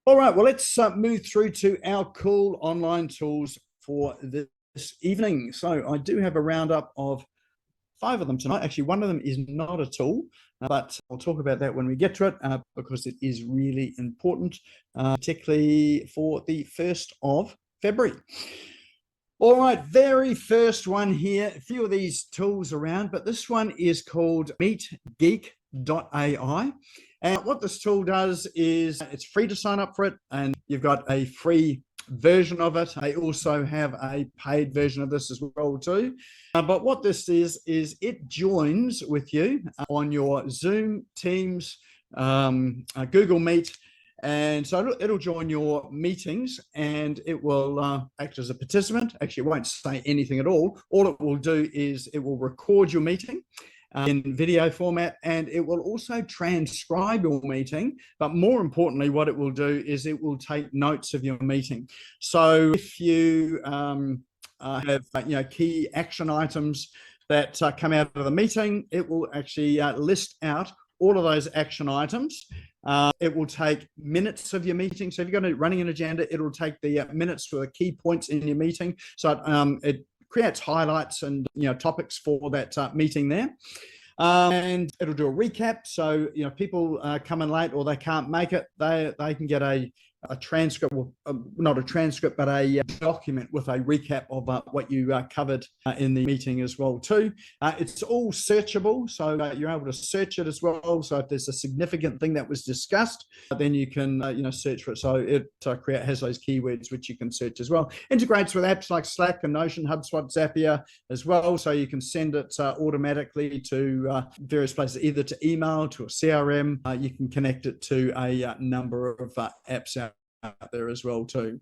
All right, well, let's move through to our cool online tools for this evening. So I do have a roundup of 5 of them tonight. Actually, one of them is not a tool, but I'll talk about that when we get to it because it is really important, particularly for the 1st of February. All right, very first one here. A few of these tools around, but this one is called MeetGeek.ai. And what this tool does is it's free to sign up for it, and you've got a free version of it. I also have a paid version of this as well too. But what this is it joins with you on your Zoom, Teams, Google Meet, and so it'll join your meetings and it will act as a participant. Actually, it won't say anything at all. All it will do is it will record your meeting in video format, and it will also transcribe your meeting. But more importantly, what it will do is it will take notes of your meeting. So if you have key action items that come out of the meeting, it will actually list out all of those action items. It will take minutes of your meeting. So if you've got running an agenda, it'll take the minutes for the key points in your meeting. So it creates highlights and topics for that meeting there. And it'll do a recap. So people come in late or they can't make it, they can get a transcript, well, not a transcript, but a document with a recap of what you covered in the meeting as well too. It's all searchable, so you're able to search it as well. So if there's a significant thing that was discussed, then you can search for it. So it has those keywords which you can search as well. Integrates with apps like Slack and Notion, HubSpot, Zapier as well, so you can send it automatically to various places, either to email, to a CRM. You can connect it to a number of apps out there as well too.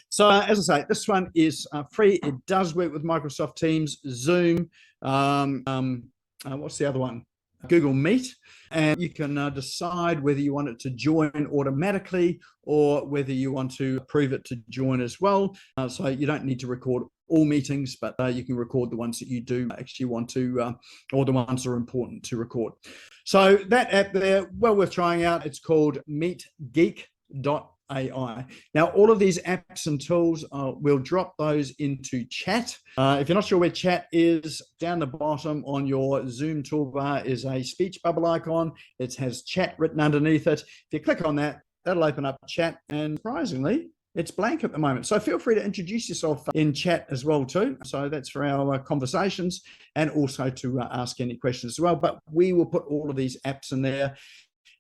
So as I say, this one is free. It does work with Microsoft Teams, Zoom, what's the other one? Google Meet, and you can decide whether you want it to join automatically or whether you want to approve it to join as well. So you don't need to record all meetings, but you can record the ones that you do actually want to, or the ones that are important to record. So that app there, well worth trying out. It's called MeetGeek.ai. Now, all of these apps and tools, we'll drop those into chat. If you're not sure where chat is, down the bottom on your Zoom toolbar is a speech bubble icon. It has chat written underneath it. If you click on that, that'll open up chat, and surprisingly, it's blank at the moment. So feel free to introduce yourself in chat as well too. So that's for our conversations and also to ask any questions as well. But we will put all of these apps in there.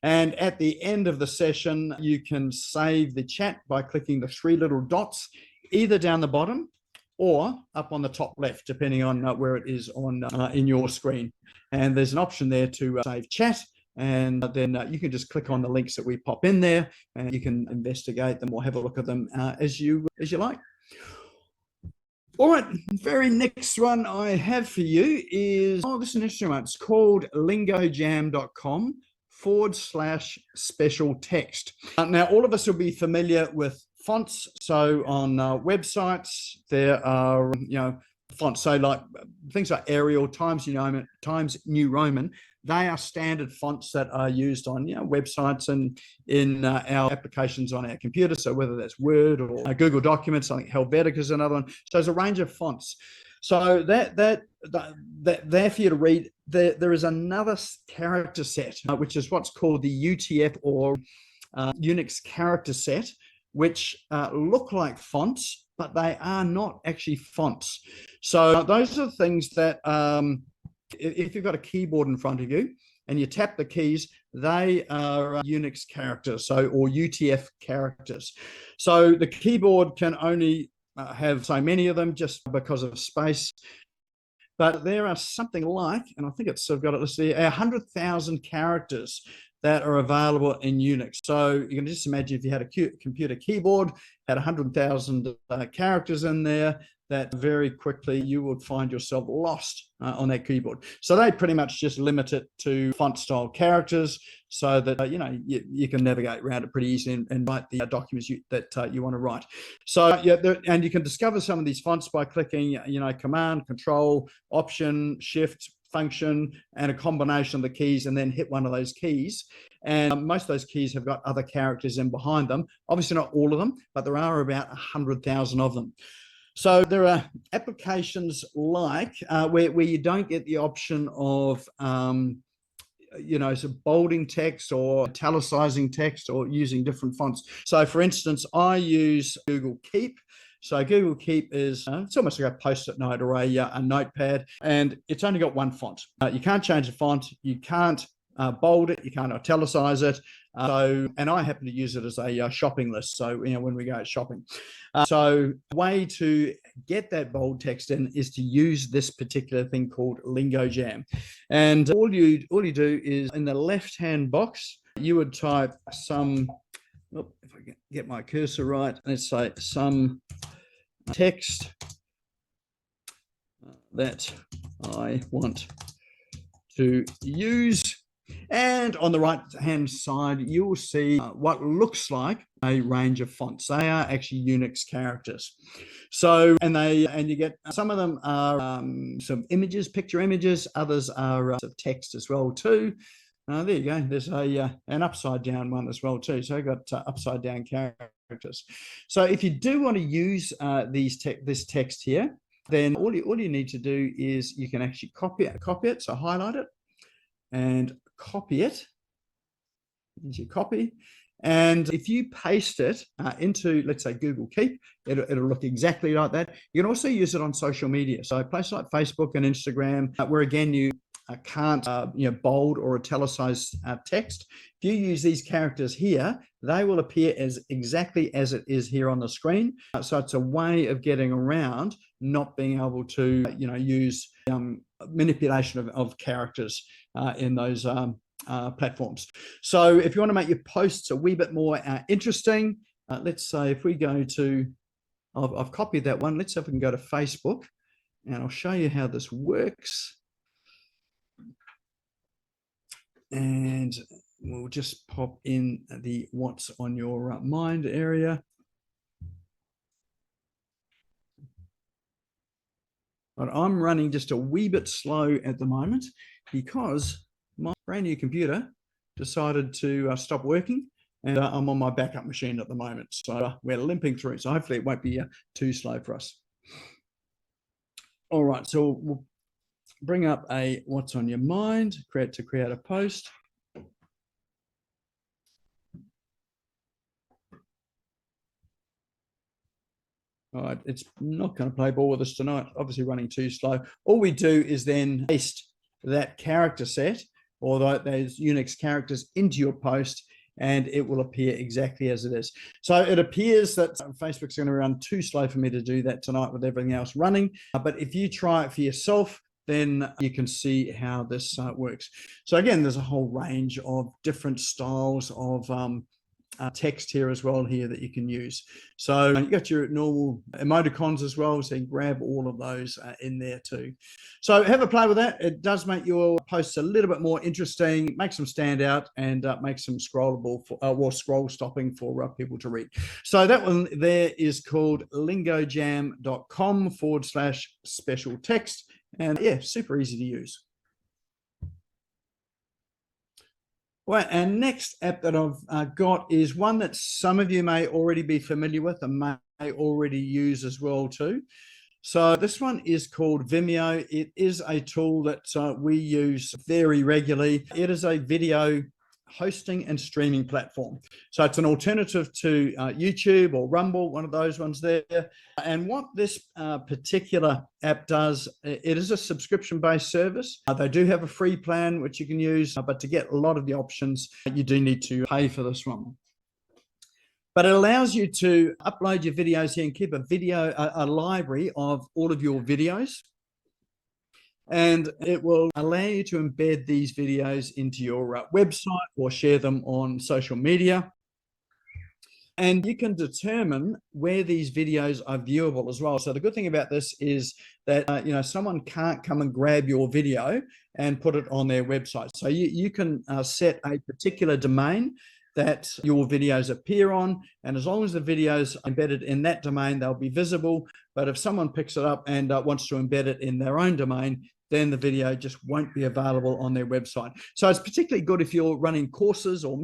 And at the end of the session, you can save the chat by clicking the 3 little dots, either down the bottom or up on the top left, depending on where it is on in your screen. And there's an option there to save chat. And then you can just click on the links that we pop in there, and you can investigate them or have a look at them as you like. All right, very next one I have for you is, this is an interesting one. It's called lingojam.com/special text. Now, all of us will be familiar with fonts. So on websites, there are, fonts. So like things like Arial, Times New Roman, they are standard fonts that are used on websites and in our applications on our computer. So whether that's Word or Google Documents, I think Helvetica is another one. So there's a range of fonts. So that there for you to read. There is another character set, which is what's called the UTF or Unix character set, which look like fonts, but they are not actually fonts. So those are the things that if you've got a keyboard in front of you and you tap the keys, they are Unix characters, or UTF characters. So the keyboard can only have so many of them just because of space. But there are something like, and I think I've got it listed here, 100,000 characters that are available in Unix. So you can just imagine if you had a computer keyboard, had 100,000 characters in there, that very quickly you would find yourself lost on that keyboard. So they pretty much just limit it to font style characters so that you can navigate around it pretty easily and write the documents that you want to write. So and you can discover some of these fonts by clicking Command, Control, Option, Shift, function and a combination of the keys, and then hit one of those keys. And most of those keys have got other characters in behind them. Obviously not all of them, but there are about 100,000 of them. So there are applications like where you don't get the option of so bolding text or italicizing text or using different fonts. So for instance, I use Google Keep. So Google Keep is, it's almost like a Post-it note or a notepad, and it's only got one font. You can't change the font. You can't bold it. You can't italicize it. And I happen to use it as a shopping list. So, when we go shopping. So the way to get that bold text in is to use this particular thing called Lingo Jam. And all you do is in the left-hand box, you would type some, if I can get my cursor right, let's say some text that I want to use. And on the right-hand side, you will see what looks like a range of fonts. They are actually Unix characters. So, and you get, some of them are some images, picture images. Others are text as well too. There you go. There's an upside down one as well too. So I've got upside down characters. So if you do want to use this text here, then all you need to do is you can actually copy it. So highlight it and copy it. Easy copy. And if you paste it into, let's say, Google Keep, it'll look exactly like that. You can also use it on social media. So places like Facebook and Instagram, where again, you can't bold or italicize text. If you use these characters here, they will appear as exactly as it is here on the screen. So it's a way of getting around not being able to use manipulation of characters in those platforms. So if you want to make your posts a wee bit more interesting, let's say if we go to, I've copied that one. Let's see if we can go to Facebook, and I'll show you how this works. And we'll just pop in the what's on your mind area. But I'm running just a wee bit slow at the moment because my brand new computer decided to stop working, and I'm on my backup machine at the moment. So we're limping through. So hopefully it won't be too slow for us. All right, so we'll bring up a what's on your mind, create a post. All right, it's not going to play ball with us tonight, obviously running too slow. All we do is then paste that character set or those Unix characters into your post, and it will appear exactly as it is. So it appears that Facebook's going to run too slow for me to do that tonight with everything else running. But if you try it for yourself, then you can see how this works. So again, there's a whole range of different styles of text here as well here that you can use. So you got your normal emoticons as well, so you can grab all of those in there too. So have a play with that. It does make your posts a little bit more interesting, makes them stand out, and makes them scrollable or scroll stopping for people to read. So that one there is called lingojam.com/special text, and yeah, super easy to use. Well, and next app that I've got is one that some of you may already be familiar with and may already use as well too. So this one is called Vimeo. It is a tool that we use very regularly. It is a video hosting and streaming platform. So it's an alternative to YouTube or Rumble, one of those ones there. And what this particular app does, it is a subscription-based service. They do have a free plan, which you can use, but to get a lot of the options, you do need to pay for this one. But it allows you to upload your videos here and keep a library of all of your videos. And it will allow you to embed these videos into your website or share them on social media. And you can determine where these videos are viewable as well. So the good thing about this is that someone can't come and grab your video and put it on their website. So you can set a particular domain that your videos appear on, and as long as the videos are embedded in that domain, they'll be visible. But if someone picks it up and wants to embed it in their own domain, then the video just won't be available on their website. So it's particularly good if you're running courses or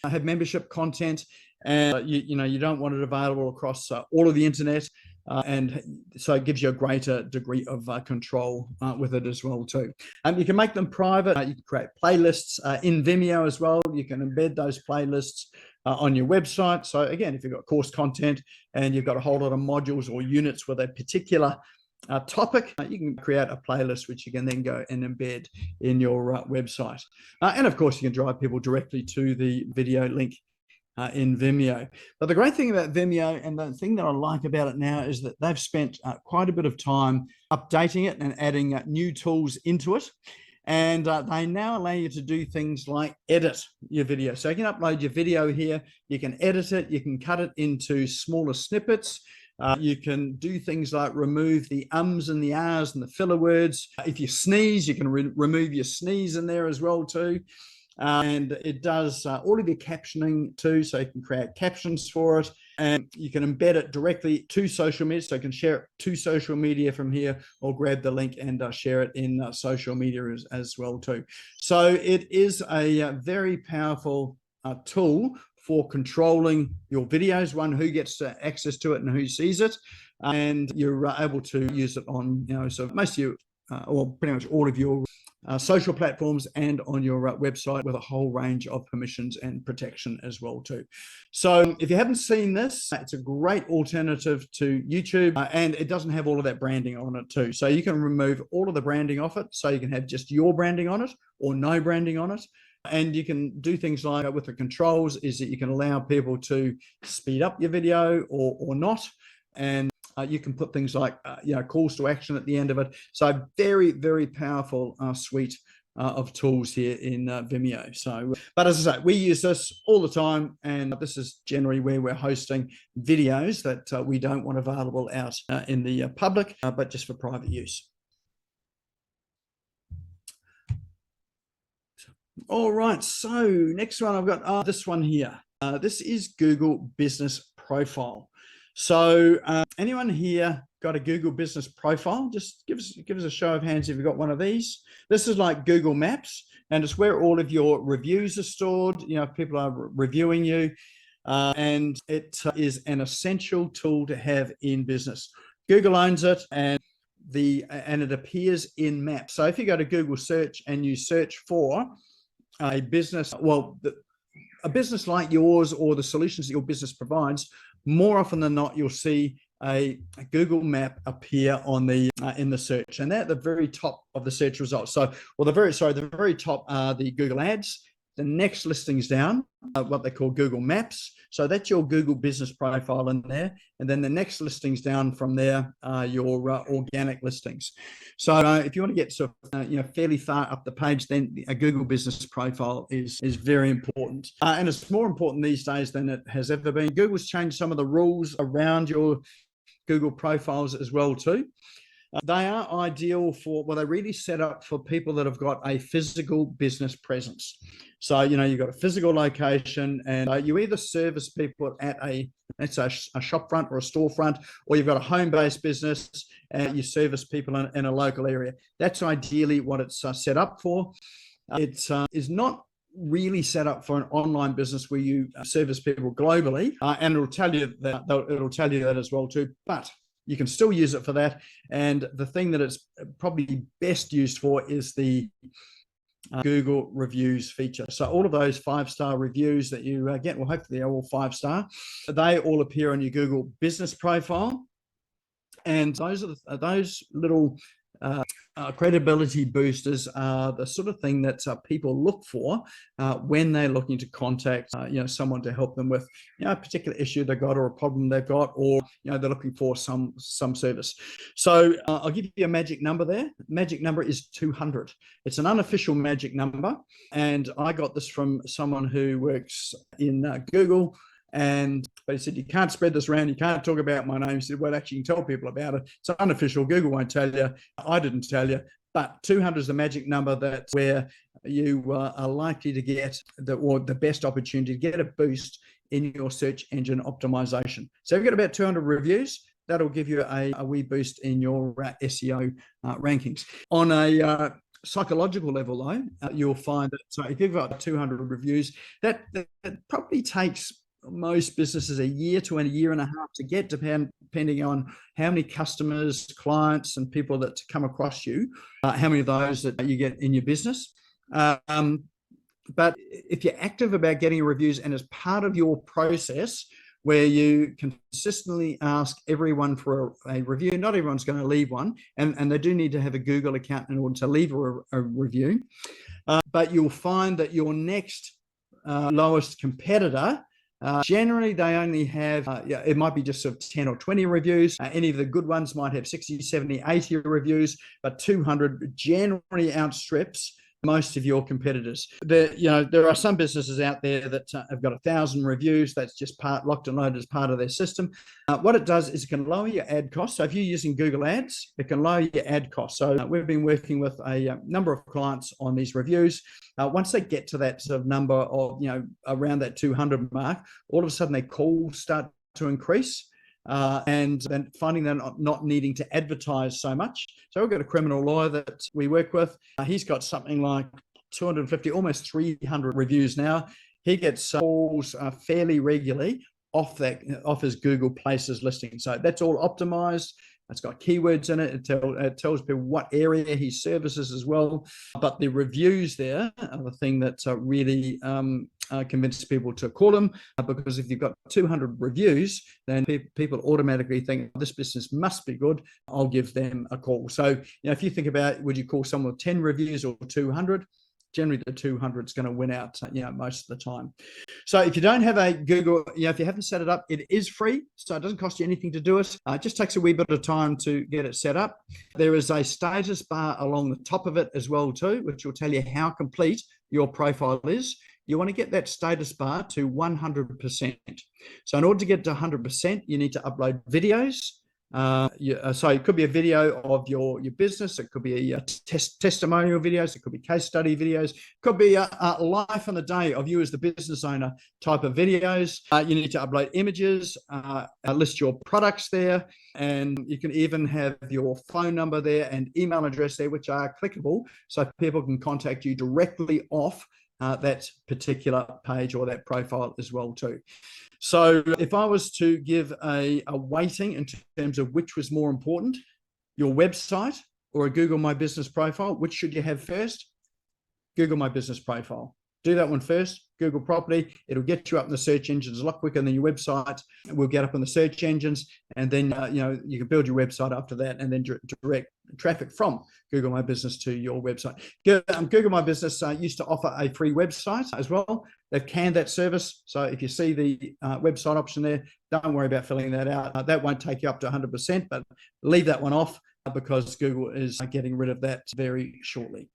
have membership content, and you don't want it available across all of the internet. And so it gives you a greater degree of control with it as well too. You can make them private. You can create playlists in Vimeo as well. You can embed those playlists on your website. So again, if you've got course content and you've got a whole lot of modules or units with a particular topic, you can create a playlist which you can then go and embed in your website. And of course, you can drive people directly to the video link in Vimeo. But the great thing about Vimeo, and the thing that I like about it now, is that they've spent quite a bit of time updating it and adding new tools into it. And they now allow you to do things like edit your video. So you can upload your video here, you can edit it, you can cut it into smaller snippets. You can do things like remove the ums and the ahs and the filler words. If you sneeze, you can remove your sneeze in there as well too. And it does all of your captioning too, so you can create captions for it, and you can embed it directly to social media, so you can share it to social media from here, or grab the link and share it in social media as well too. So it is a very powerful tool for controlling your videos, one, who gets access to it and who sees it, and you're able to use it on, so most of you, or pretty much all of your social platforms and on your website, with a whole range of permissions and protection as well too. So if you haven't seen this, it's a great alternative to YouTube, and it doesn't have all of that branding on it too. So you can remove all of the branding off it, so you can have just your branding on it or no branding on it. And you can do things like, with the controls, is that you can allow people to speed up your video or not. And you can put things like, calls to action at the end of it. So very, very powerful suite of tools here in Vimeo. So, but as I say, we use this all the time, and this is generally where we're hosting videos that we don't want available out in the public, but just for private use. All right, so next one I've got this one here. This is Google Business Profile. So anyone here got a Google Business Profile? Just give us a show of hands if you've got one of these. This is like Google Maps, and it's where all of your reviews are stored. If people are reviewing you, and it is an essential tool to have in business. Google owns it, and it appears in Maps. So if you go to Google search and you search for a business, a business like yours, or the solutions that your business provides, more often than not, you'll see a Google map appear on the in the search, and they're at the very top of the search results. So, the very top are the Google ads. The next listings down are what they call Google Maps. So that's your Google Business Profile in there. And then the next listings down from there are your organic listings. So if you want to get fairly far up the page, then a Google Business Profile is very important. And it's more important these days than it has ever been. Google's changed some of the rules around your Google profiles as well too. They are ideal they're really set up for people that have got a physical business presence. So, you've got a physical location, and you either service people at let's say a shop front or a storefront, or you've got a home-based business and you service people in a local area. That's ideally what it's set up for. It is not really set up for an online business where you service people globally, and it'll tell you that as well too. But you can still use it for that. And the thing that it's probably best used for is the Google reviews feature. So all of those 5-star reviews that you get, well, hopefully they're all 5-star. They all appear on your Google Business Profile. And those little credibility boosters are the sort of thing that people look for when they're looking to contact someone to help them with a particular issue they've got, or a problem they've got, or they're looking for some service. So I'll give you a magic number there. Magic number is 200. It's an unofficial magic number, and I got this from someone who works in Google. But he said, you can't spread this around. You can't talk about my name. He said, well, actually, you can tell people about it. It's unofficial. Google won't tell you. I didn't tell you. But 200 is the magic number. That's where you are likely to get the best opportunity to get a boost in your search engine optimization. So we've got about 200 reviews. that'll give you a wee boost in your SEO rankings. On a psychological level, though, you'll find that so if you've got 200 reviews, that probably takes most businesses a year to a year and a half to get, depending on how many customers, clients, and people that come across you, how many of those that you get in your business. But if you're active about getting reviews, and as part of your process where you consistently ask everyone for a review, not everyone's going to leave one, and they do need to have a Google account in order to leave a review, but you'll find that your next lowest competitor, generally they only have, it might be just sort of 10 or 20 reviews. Any of the good ones might have 60, 70, 80 reviews, but 200 generally outstrips most of your competitors. There are some businesses out there that have got 1,000 reviews. That's just locked and loaded as part of their system. What it does is it can lower your ad costs. So if you're using Google Ads, it can lower your ad costs. So we've been working with a number of clients on these reviews. Once they get to that sort of number of, around that 200 mark, all of a sudden their calls start to increase. And then finding they're not needing to advertise so much. So we've got a criminal lawyer that we work with. He's got something like 250, almost 300 reviews now. He gets calls fairly regularly off his Google Places listing. So that's all optimized. It's got keywords in it. It tells people what area he services as well. But the reviews there are the thing that really convinces people to call them, because if you've got 200 reviews, then people automatically think this business must be good. I'll give them a call. So if you think about, would you call someone with 10 reviews or 200? Generally the 200 is going to win out, most of the time. So if you don't have a Google, if you haven't set it up, it is free. So it doesn't cost you anything to do it. It just takes a wee bit of time to get it set up. There is a status bar along the top of it as well too, which will tell you how complete your profile is. You want to get that status bar to 100%. So in order to get to 100%, you need to upload videos. So it could be a video of your business. It could be a testimonial videos. It could be case study videos. It could be a life on the day of you as the business owner type of videos. You need to upload images, list your products there, and you can even have your phone number there and email address there, which are clickable, so people can contact you directly off that particular page or that profile as well too. So if I was to give a weighting in terms of which was more important, your website or a Google My Business profile, which should you have first? Google My Business profile. Do that one first. Google properly. It'll get you up in the search engines a lot quicker than your website. We'll get up in the search engines, and then you can build your website after that, and then direct traffic from Google My Business to your website. Google My Business used to offer a free website as well. They've canned that service. So if you see the website option there, don't worry about filling that out. That won't take you up to 100%, but leave that one off because Google is getting rid of that very shortly.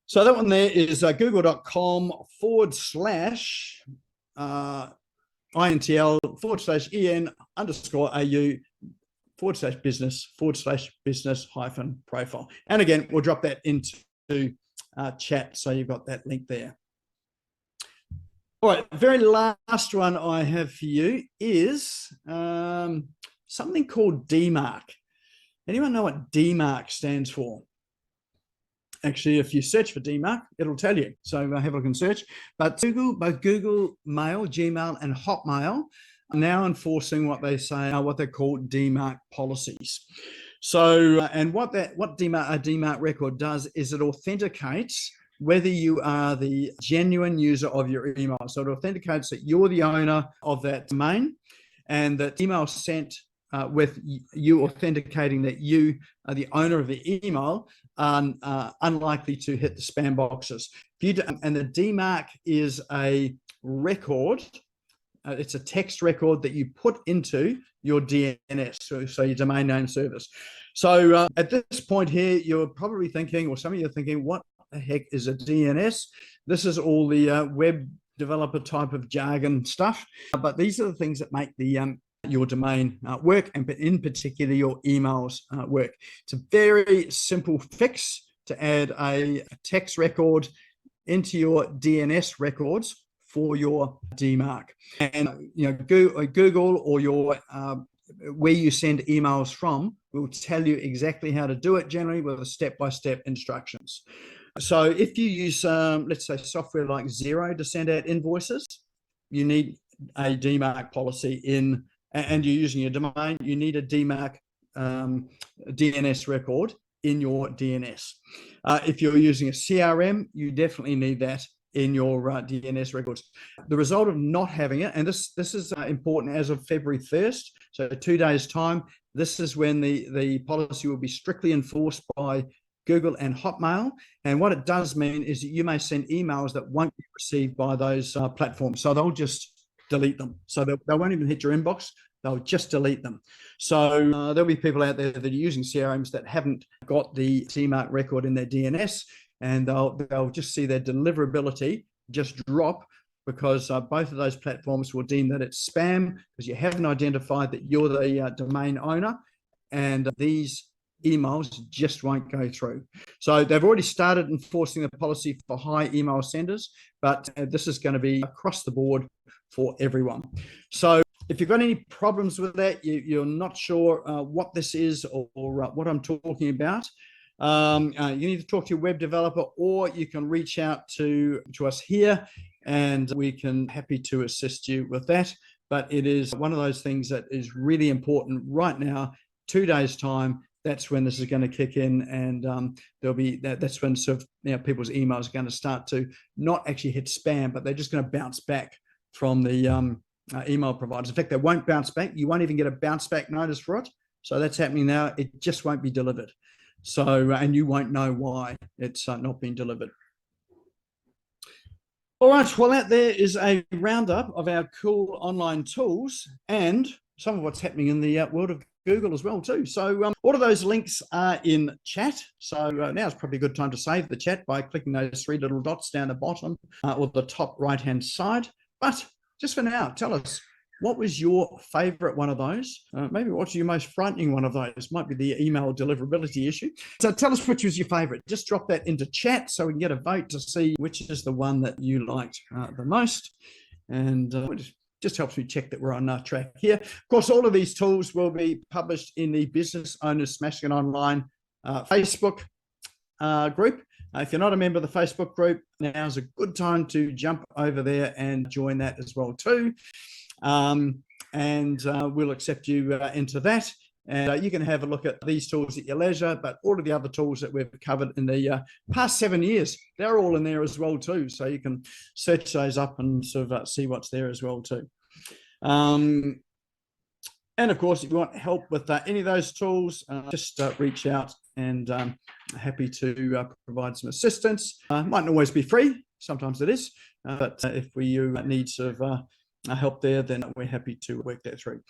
So that one there is google.com/intl/EN_AU/business/business-profile. And again, we'll drop that into chat. So you've got that link there. All right, very last one I have for you is something called DMARC. Anyone know what DMARC stands for? Actually, if you search for DMARC, it'll tell you. So have a look and search. But both Google Mail, Gmail, and Hotmail are now enforcing what they call DMARC policies. So, and what a DMARC record does is it authenticates whether you are the genuine user of your email. So it authenticates that you're the owner of that domain, and that email sent with you authenticating that you are the owner of the email are unlikely to hit the spam boxes. And the DMARC is a record. It's a text record that you put into your DNS, so your domain name service. So at this point here, you're probably thinking, or some of you are thinking, what the heck is a DNS? This is all the web developer type of jargon stuff. But these are the things that make the your domain work, and in particular your emails work. It's a very simple fix to add a text record into your DNS records for your DMARC. And Google or your where you send emails from will tell you exactly how to do it, generally with the step-by-step instructions. So if you use, let's say, software like Xero to send out invoices, you need a DMARC policy in, and you're using your domain, you need a DMARC DNS record in your DNS. If you're using a CRM, you definitely need that in your DNS records. The result of not having it, and this is important as of February 1st, so 2 days' time, this is when the policy will be strictly enforced by Google and Hotmail. And what it does mean is that you may send emails that won't be received by those platforms. So they'll just delete them. So they won't even hit your inbox. They'll just delete them. So there'll be people out there that are using CRMs that haven't got the DMARC record in their DNS, and they'll just see their deliverability just drop because both of those platforms will deem that it's spam because you haven't identified that you're the domain owner, and these emails just won't go through. So they've already started enforcing the policy for high email senders, but this is going to be across the board for everyone. So if you've got any problems with that, you're not sure what this is or what I'm talking about, you need to talk to your web developer, or you can reach out to us here and we can happy to assist you with that. But it is one of those things that is really important right now. 2 days' time, that's when this is going to kick in, and there'll be that's when sort of people's emails are going to start to not actually hit spam, but they're just going to bounce back from the email providers. In fact, they won't bounce back. You won't even get a bounce back notice for it. So that's happening now. It just won't be delivered. So, and you won't know why it's not being delivered. All right, well, that there is a roundup of our cool online tools and some of what's happening in the world of Google as well too. So all of those links are in chat. So now is probably a good time to save the chat by clicking those 3 little dots down the bottom or the top right-hand side. But just for now, tell us, what was your favorite one of those? Maybe what's your most frightening one of those? Might be the email deliverability issue. So tell us which was your favorite. Just drop that into chat so we can get a vote to see which is the one that you liked the most. And just helps me check that we're on track here. Of course, all of these tools will be published in the Business Owners SmashGo Online Facebook group. If you're not a member of the Facebook group, now's a good time to jump over there and join that as well too. We'll accept you into that. And you can have a look at these tools at your leisure, but all of the other tools that we've covered in the past 7 years, they're all in there as well too. So you can search those up and sort of see what's there as well too. And of course, if you want help with any of those tools, just reach out, and happy to provide some assistance. Might not always be free, sometimes it is, but if you need sort of help there, then we're happy to work that through.